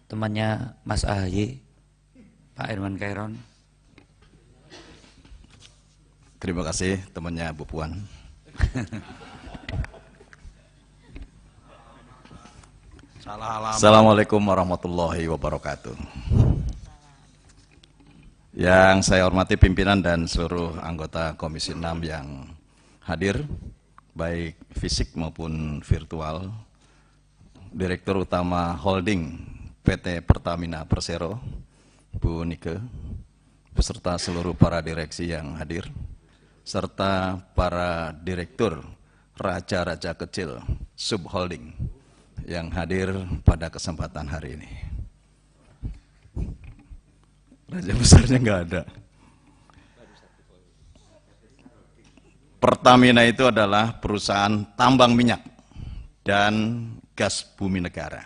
temannya Mas Ahaye, Pak Irwan Kairon. Terima kasih temannya Bu Puan. Assalamualaikum warahmatullahi wabarakatuh. Yang saya hormati pimpinan dan seluruh anggota Komisi 6 yang hadir, baik fisik maupun virtual, Direktur Utama Holding PT Pertamina Persero, Bu Nike, beserta seluruh para direksi yang hadir, serta para direktur raja-raja kecil subholding yang hadir pada kesempatan hari ini. Raja besarnya nggak ada. Pertamina itu adalah perusahaan tambang minyak dan gas bumi negara.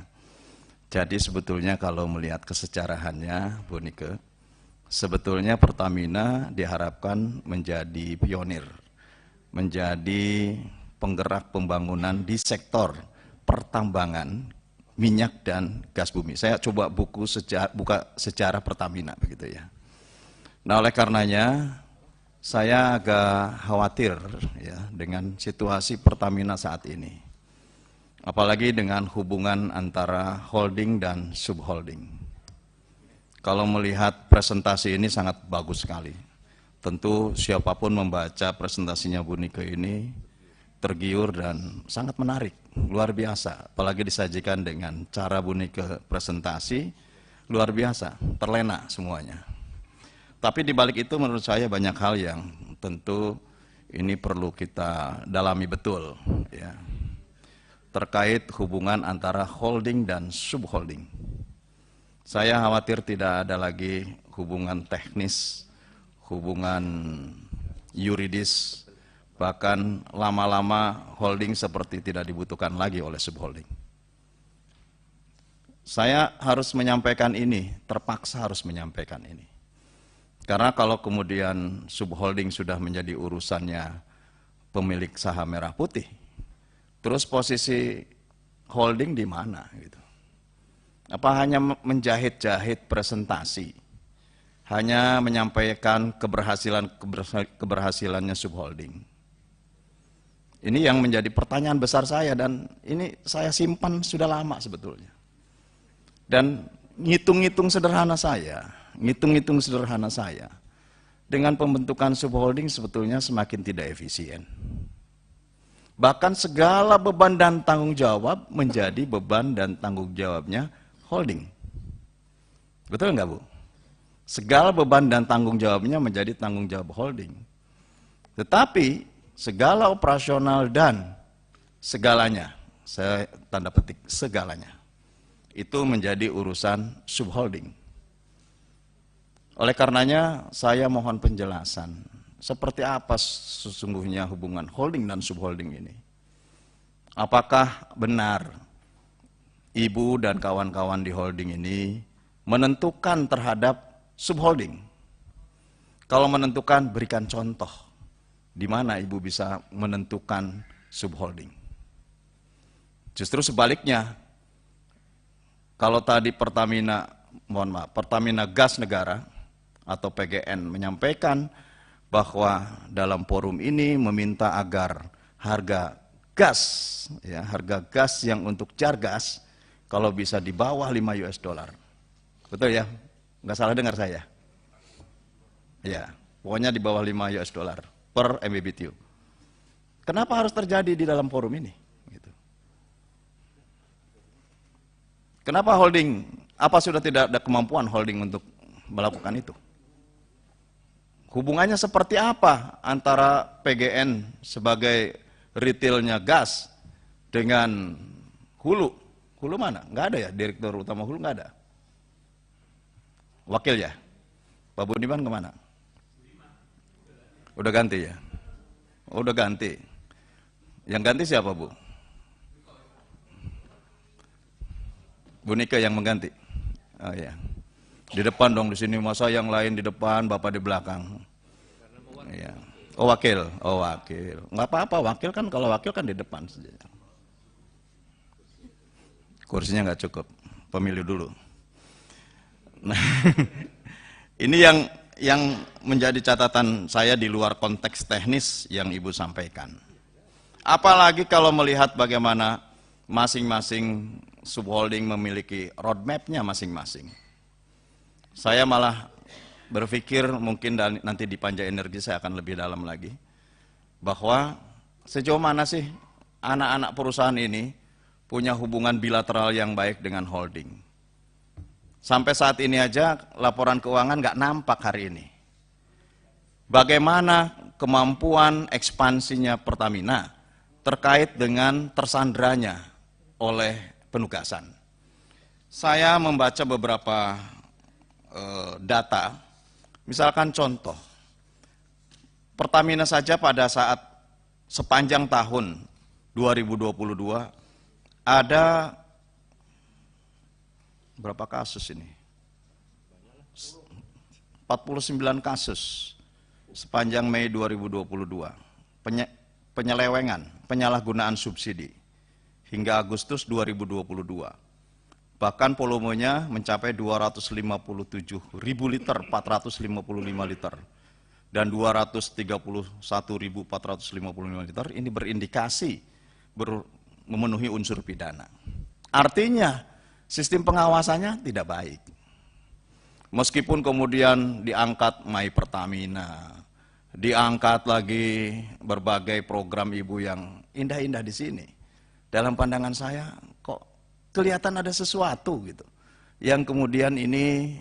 Jadi sebetulnya kalau melihat kesejarahannya, Bu Nike, sebetulnya Pertamina diharapkan menjadi pionir, menjadi penggerak pembangunan di sektor pertambangan minyak dan gas bumi. Saya coba buka sejarah Pertamina begitu ya. Nah, oleh karenanya saya agak khawatir ya dengan situasi Pertamina saat ini. Apalagi dengan hubungan antara holding dan subholding. Kalau melihat presentasi ini sangat bagus sekali. Tentu siapapun membaca presentasinya Bu Nike ini tergiur dan sangat menarik, luar biasa. Apalagi disajikan dengan cara Bu Nike presentasi, luar biasa, terlena semuanya. Tapi di balik itu menurut saya banyak hal yang tentu ini perlu kita dalami betul, ya, terkait hubungan antara holding dan subholding. Saya khawatir tidak ada lagi hubungan teknis, hubungan yuridis, bahkan lama-lama holding seperti tidak dibutuhkan lagi oleh subholding. Saya harus menyampaikan ini, terpaksa harus menyampaikan ini. Karena kalau kemudian subholding sudah menjadi urusannya pemilik saham merah putih, terus posisi holding di mana gitu? Apa hanya menjahit-jahit presentasi? Hanya menyampaikan keberhasilannya subholding? Ini yang menjadi pertanyaan besar saya dan ini saya simpan sudah lama sebetulnya. Dan ngitung-ngitung sederhana saya, dengan pembentukan subholding sebetulnya semakin tidak efisien. Bahkan segala beban dan tanggung jawab menjadi beban dan tanggung jawabnya holding. Betul nggak Bu? Segala beban dan tanggung jawabnya menjadi tanggung jawab holding. Tetapi segala operasional dan segalanya, saya tanda petik segalanya, itu menjadi urusan subholding. Oleh karenanya saya mohon penjelasan, seperti apa sesungguhnya hubungan holding dan subholding ini? Apakah benar Ibu dan kawan-kawan di holding ini menentukan terhadap subholding? Kalau menentukan, berikan contoh. Di mana Ibu bisa menentukan subholding? Justru sebaliknya, kalau tadi Pertamina Gas Negara atau PGN menyampaikan bahwa dalam forum ini meminta agar harga gas, ya, harga gas yang untuk jar gas kalau bisa di bawah 5 US dollar. Betul ya? Nggak salah dengar saya? Ya, pokoknya di bawah 5 US dollar per MMBTU. Kenapa harus terjadi di dalam forum ini? Gitu. Kenapa holding? Apa sudah tidak ada kemampuan holding untuk melakukan itu? Hubungannya seperti apa antara PGN sebagai retailnya gas dengan Hulu? Hulu mana? Nggak ada ya, Direktur Utama Hulu nggak ada. Wakil ya? Pak Budiman kemana? Udah ganti ya? Oh, udah ganti. Yang ganti siapa Bu? Bu Nike yang mengganti. Oh ya. Di depan dong di sini, masa yang lain di depan, Bapak di belakang. Iya. Oh wakil, oh wakil. Nggak apa-apa, wakil kan kalau wakil kan di depan saja. Kursinya nggak cukup, pemilu dulu. Nah, ini yang menjadi catatan saya di luar konteks teknis yang Ibu sampaikan. Apalagi kalau melihat bagaimana masing-masing subholding memiliki roadmap-nya masing-masing. Saya malah berpikir mungkin nanti di Panja Energi saya akan lebih dalam lagi, bahwa sejauh mana sih anak-anak perusahaan ini punya hubungan bilateral yang baik dengan holding. Sampai saat ini aja laporan keuangan nggak nampak hari ini. Bagaimana kemampuan ekspansinya Pertamina terkait dengan tersandranya oleh penugasan. Saya membaca beberapa data, misalkan contoh, Pertamina saja pada saat sepanjang tahun 2022 ada berapa kasus ini? 49 kasus sepanjang Mei 2022. Penyelewengan, penyalahgunaan subsidi hingga Agustus 2022. Bahkan volumenya mencapai 257.000 liter, 455 liter. Dan 231.455 liter ini berindikasi memenuhi unsur pidana. Artinya, sistem pengawasannya tidak baik. Meskipun kemudian diangkat My Pertamina, diangkat lagi berbagai program Ibu yang indah-indah di sini. Dalam pandangan saya, kok kelihatan ada sesuatu gitu, yang kemudian ini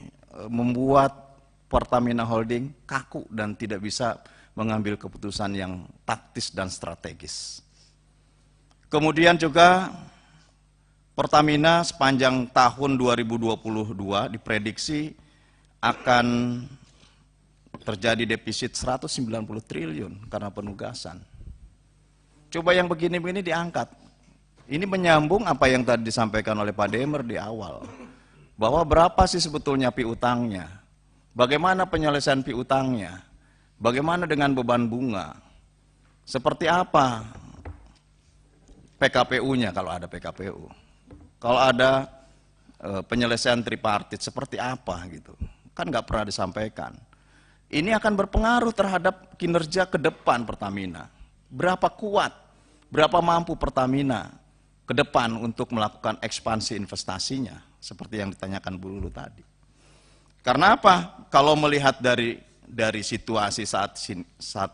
membuat Pertamina Holding kaku dan tidak bisa mengambil keputusan yang taktis dan strategis. Kemudian juga Pertamina sepanjang tahun 2022 diprediksi akan terjadi defisit 190 triliun karena penugasan. Coba yang begini-begini diangkat. Ini menyambung apa yang tadi disampaikan oleh Pak Demer di awal. Bahwa berapa sih sebetulnya piutangnya? Bagaimana penyelesaian piutangnya? Bagaimana dengan beban bunga? Seperti apa PKPU-nya kalau ada PKPU? Kalau ada penyelesaian tripartit seperti apa gitu? Kan nggak pernah disampaikan. Ini akan berpengaruh terhadap kinerja ke depan Pertamina. Berapa kuat, berapa mampu Pertamina ke depan untuk melakukan ekspansi investasinya, seperti yang ditanyakan Bu Lulu tadi. Karena apa? Kalau melihat dari situasi saat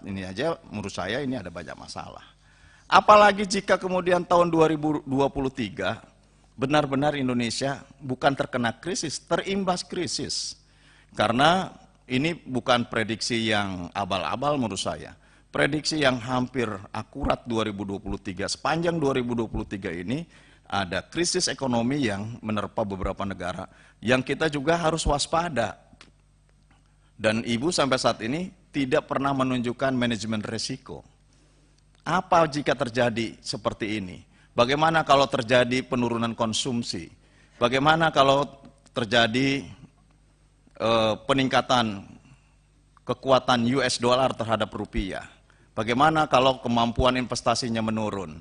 ini aja, menurut saya ini ada banyak masalah. Apalagi jika kemudian tahun 2023 benar-benar Indonesia bukan terkena krisis, terimbas krisis. Karena ini bukan prediksi yang abal-abal menurut saya. Prediksi yang hampir akurat 2023, sepanjang 2023 ini ada krisis ekonomi yang menerpa beberapa negara yang kita juga harus waspada. Dan Ibu sampai saat ini tidak pernah menunjukkan manajemen risiko. Apa jika terjadi seperti ini? Bagaimana kalau terjadi penurunan konsumsi? Bagaimana kalau terjadi peningkatan kekuatan US dollar terhadap rupiah? Bagaimana kalau kemampuan investasinya menurun?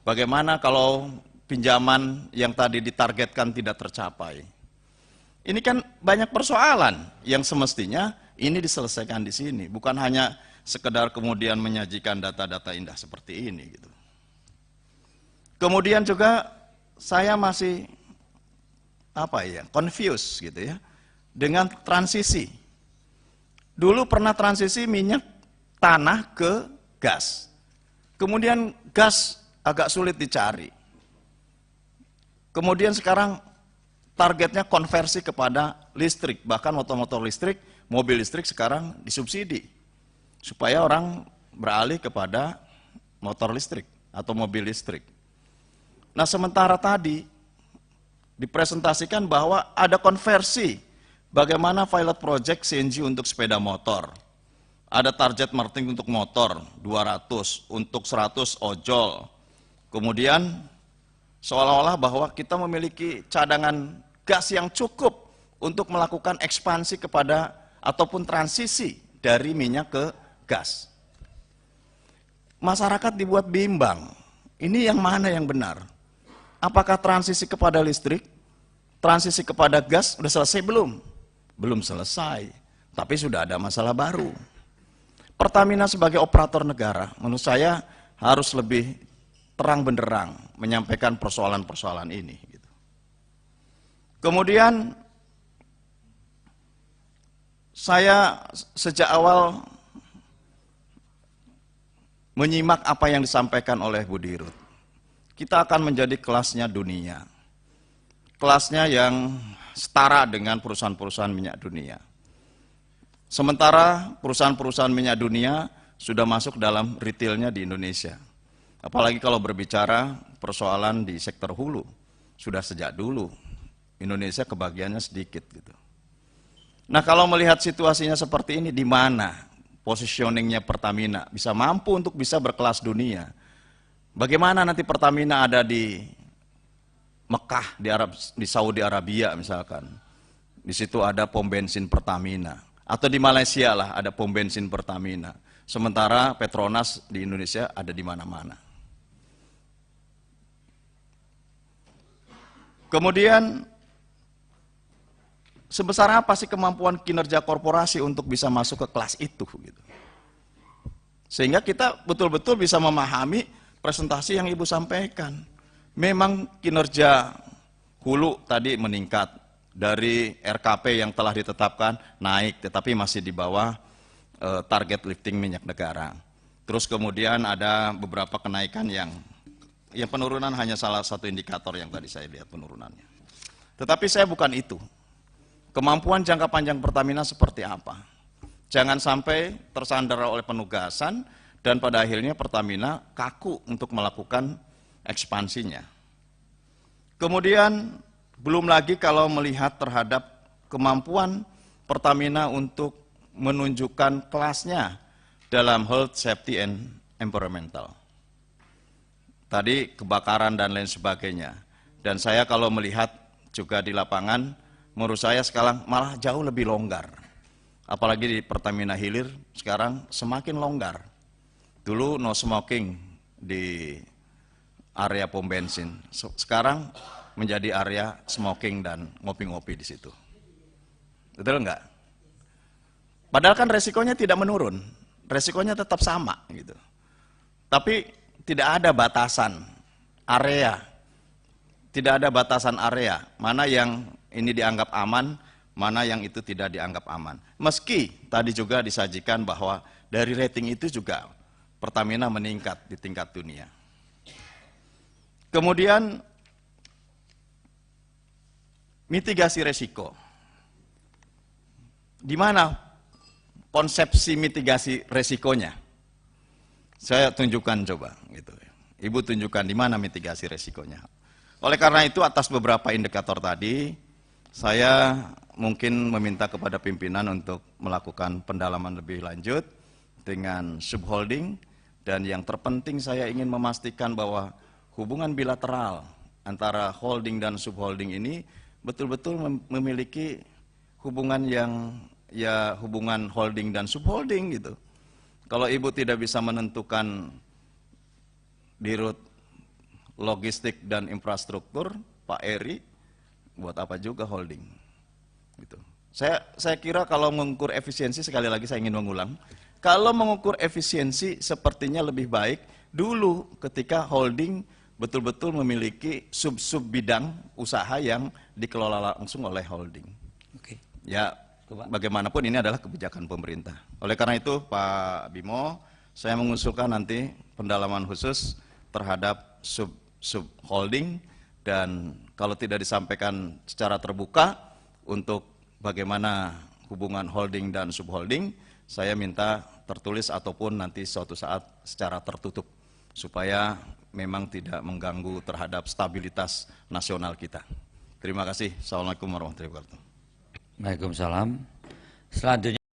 Bagaimana kalau pinjaman yang tadi ditargetkan tidak tercapai? Ini kan banyak persoalan yang semestinya ini diselesaikan di sini, bukan hanya sekedar kemudian menyajikan data-data indah seperti ini gitu. Kemudian juga saya masih confused gitu ya dengan transisi. Dulu pernah transisi minyak tanah ke gas. Kemudian gas agak sulit dicari. Kemudian sekarang targetnya konversi kepada listrik, bahkan motor-motor listrik, mobil listrik sekarang disubsidi supaya orang beralih kepada motor listrik atau mobil listrik. Nah, sementara tadi dipresentasikan bahwa ada konversi bagaimana pilot project CNG untuk sepeda motor. Ada target marketing untuk motor 200, untuk 100 ojol. Kemudian seolah-olah bahwa kita memiliki cadangan gas yang cukup untuk melakukan ekspansi kepada ataupun transisi dari minyak ke gas. Masyarakat dibuat bimbang. Ini yang mana yang benar? Apakah transisi kepada listrik, transisi kepada gas sudah selesai belum? belum selesai, tapi sudah ada masalah baru. Pertamina sebagai operator negara, menurut saya harus lebih terang benderang menyampaikan persoalan-persoalan ini. Kemudian saya sejak awal menyimak apa yang disampaikan oleh Bu Dirut. Kita akan menjadi kelasnya dunia. Kelasnya yang setara dengan perusahaan-perusahaan minyak dunia. Sementara perusahaan-perusahaan minyak dunia sudah masuk dalam retailnya di Indonesia. Apalagi kalau berbicara persoalan di sektor hulu, sudah sejak dulu Indonesia kebagiannya sedikit gitu. Nah, kalau melihat situasinya seperti ini, di mana positioningnya Pertamina bisa mampu untuk bisa berkelas dunia? Bagaimana nanti Pertamina ada di Mekah, di Saudi Arabia misalkan, di situ ada pom bensin Pertamina, atau di Malaysia lah ada pom bensin Pertamina. Sementara Petronas di Indonesia ada di mana-mana. Kemudian sebesar apa sih kemampuan kinerja korporasi untuk bisa masuk ke kelas itu? Gitu. Sehingga kita betul-betul bisa memahami presentasi yang Ibu sampaikan. Memang kinerja hulu tadi meningkat, dari RKP yang telah ditetapkan naik, tetapi masih di bawah target lifting minyak negara. Terus kemudian ada beberapa kenaikan yang penurunan hanya salah satu indikator yang tadi saya lihat penurunannya. Tetapi saya bukan itu. Kemampuan jangka panjang Pertamina seperti apa? Jangan sampai tersandera oleh penugasan dan pada akhirnya Pertamina kaku untuk melakukan ekspansinya. Kemudian belum lagi kalau melihat terhadap kemampuan Pertamina untuk menunjukkan kelasnya dalam health, safety, and environmental. Tadi kebakaran dan lain sebagainya. Dan saya kalau melihat juga di lapangan, menurut saya sekarang malah jauh lebih longgar. Apalagi di Pertamina Hilir sekarang semakin longgar. Dulu no smoking di area pom bensin. Sekarang menjadi area smoking dan ngopi-ngopi di situ. Betul enggak? Padahal kan resikonya tidak menurun. Resikonya tetap sama gitu. Tapi tidak ada batasan area. Tidak ada batasan area. Mana yang ini dianggap aman, mana yang itu tidak dianggap aman. Meski tadi juga disajikan bahwa dari rating itu juga Pertamina meningkat di tingkat dunia. Kemudian mitigasi resiko. Di mana konsepsi mitigasi resikonya? Saya tunjukkan coba gitu. Ibu tunjukkan di mana mitigasi resikonya. Oleh karena itu atas beberapa indikator tadi, saya mungkin meminta kepada pimpinan untuk melakukan pendalaman lebih lanjut dengan subholding, dan yang terpenting saya ingin memastikan bahwa hubungan bilateral antara holding dan subholding ini betul-betul memiliki hubungan yang hubungan holding dan subholding gitu. Kalau Ibu tidak bisa menentukan Dirut Logistik dan Infrastruktur, Pak Eri, buat apa juga holding? Gitu. Saya kira kalau mengukur efisiensi, sekali lagi saya ingin mengulang, kalau mengukur efisiensi sepertinya lebih baik dulu ketika holding betul-betul memiliki sub-sub bidang usaha yang dikelola langsung oleh holding. Oke. Ya, bagaimanapun ini adalah kebijakan pemerintah. Oleh karena itu Pak Bimo, saya mengusulkan nanti pendalaman khusus terhadap sub holding, dan kalau tidak disampaikan secara terbuka untuk bagaimana hubungan holding dan subholding, saya minta tertulis ataupun nanti suatu saat secara tertutup supaya memang tidak mengganggu terhadap stabilitas nasional kita. Terima kasih. Assalamualaikum warahmatullahi wabarakatuh. Waalaikumsalam. Selanjutnya